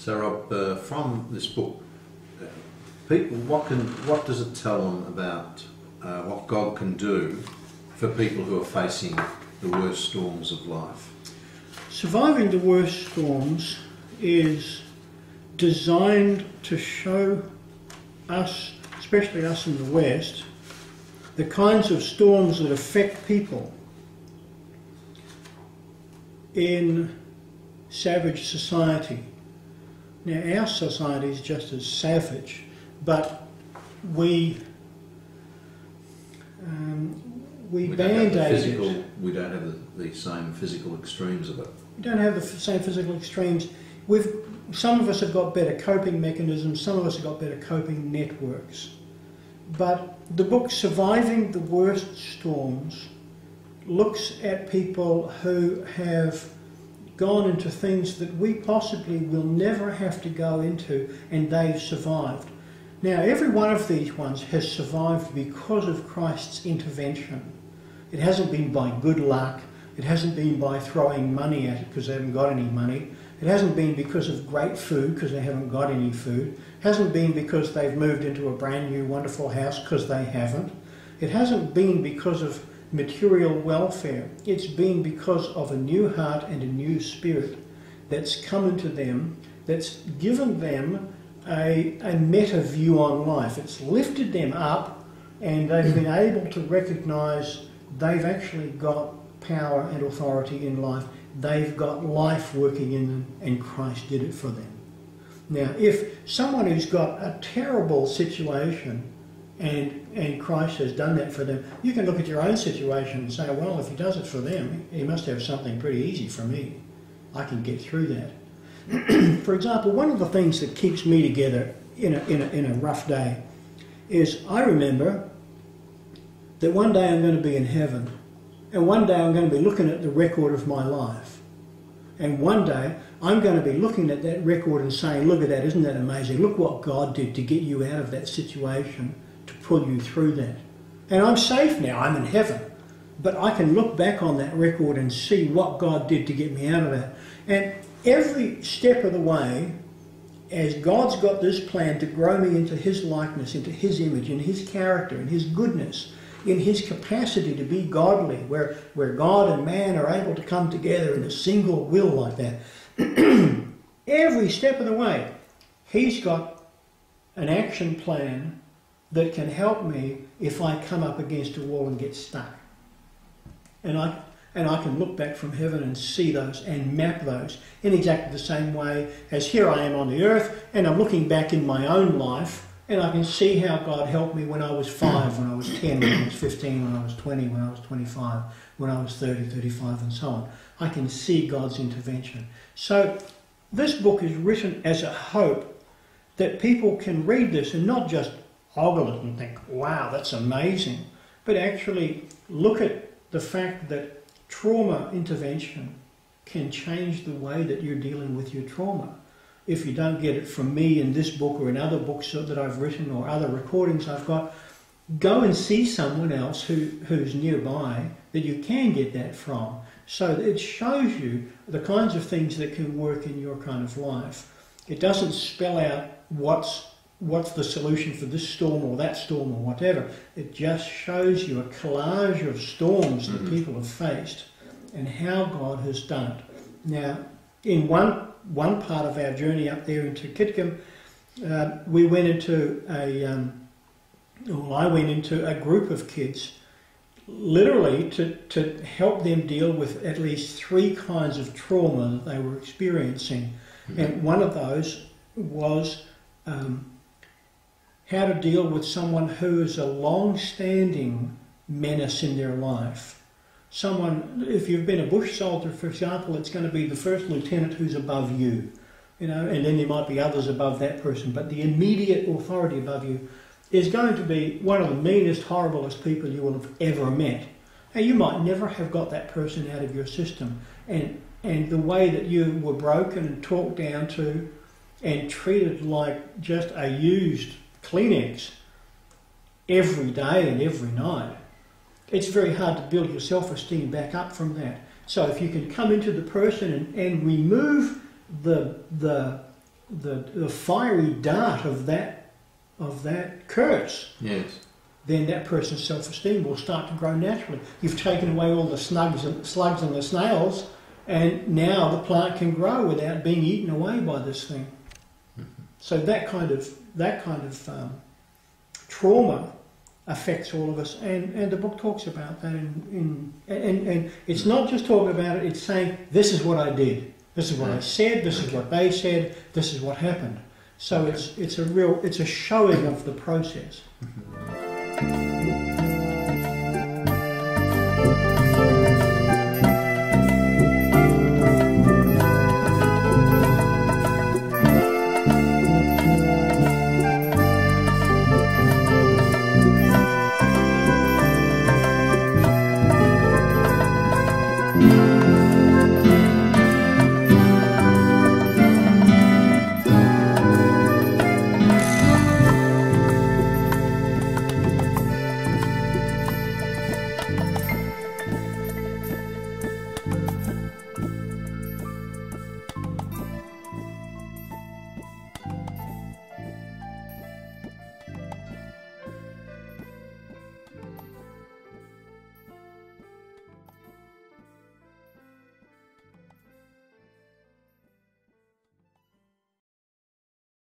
So Rob, from this book, people, what does it tell them about what God can do for people who are facing the worst storms of life? Surviving the worst storms is designed to show us, especially us in the West, the kinds of storms that affect people in savage society. Now, our society is just as savage, but we band-aid it. We don't have the same physical extremes of it. We don't have the same physical extremes. Some of us have got better coping mechanisms, some of us have got better coping networks. But the book Surviving the Worst Storms looks at people who have gone into things that we possibly will never have to go into, and they've survived. Now, every one of these ones has survived because of Christ's intervention. It hasn't been by good luck. It hasn't been by throwing money at it because they haven't got any money. It hasn't been because of great food because they haven't got any food. It hasn't been because they've moved into a brand new wonderful house because they haven't. It hasn't been because of material welfare. It's been because of a new heart and a new spirit that's come into them, that's given them a meta view on life. It's lifted them up, and they've been able to recognise they've actually got power and authority in life. They've got life working in them, and Christ did it for them. Now, if someone who's got a terrible situation and Christ has done that for them, you can look at your own situation and say, well, if he does it for them, he must have something pretty easy for me. I can get through that. For example, one of the things that keeps me together in a rough day is I remember that one day I'm going to be in heaven, and one day I'm going to be looking at the record of my life. And one day I'm going to be looking at that record and saying, look at that, isn't that amazing? Look what God did to get you out of that situation, to pull you through that. And I'm safe now, I'm in heaven. But I can look back on that record and see what God did to get me out of that. And every step of the way, as God's got this plan to grow me into His likeness, into His image, in His character, in His goodness, in His capacity to be godly, where God and man are able to come together in a single will like that. Every step of the way, He's got an action plan that can help me if I come up against a wall and get stuck. And I can look back from heaven and see those and map those in exactly the same way as here I am on the earth, and I'm looking back in my own life, and I can see how God helped me when I was 5, when I was 10, when I was 15, when I was 20, when I was 25, when I was 30, 35, and so on. I can see God's intervention. So this book is written as a hope that people can read this and not just ogle it and think, wow, that's amazing, but actually look at the fact that trauma intervention can change the way that you're dealing with your trauma. If you don't get it from me in this book or in other books that I've written or other recordings I've got, go and see someone else who's nearby that you can get that from. So it shows you the kinds of things that can work in your kind of life. It doesn't spell out what's the solution for this storm or that storm or whatever. It just shows you a collage of storms that people have faced and how God has done it. Now, in one part of our journey up there into Crickett, we went into I went into a group of kids, literally to help them deal with at least 3 kinds of trauma that they were experiencing. And one of those was how to deal with someone who is a long-standing menace in their life. Someone, if you've been a bush soldier, for example, it's going to be the first lieutenant who's above you, and then there might be others above that person, but the immediate authority above you is going to be one of the meanest, horriblest people you will have ever met. And you might never have got that person out of your system. And the way that you were broken and talked down to and treated like just a used Kleenex every day and every night, it's very hard to build your self-esteem back up from that. So if you can come into the person and remove the the fiery dart of that curse, Yes. then that person's self-esteem will start to grow naturally. You've taken away all the slugs and the snails, and now the plant can grow without being eaten away by this thing. So that kind of trauma affects all of us, and the book talks about that. And it's not just talking about it; it's saying this is what I did, this is what I said, this is what they said, this is what happened. So it's a showing of the process.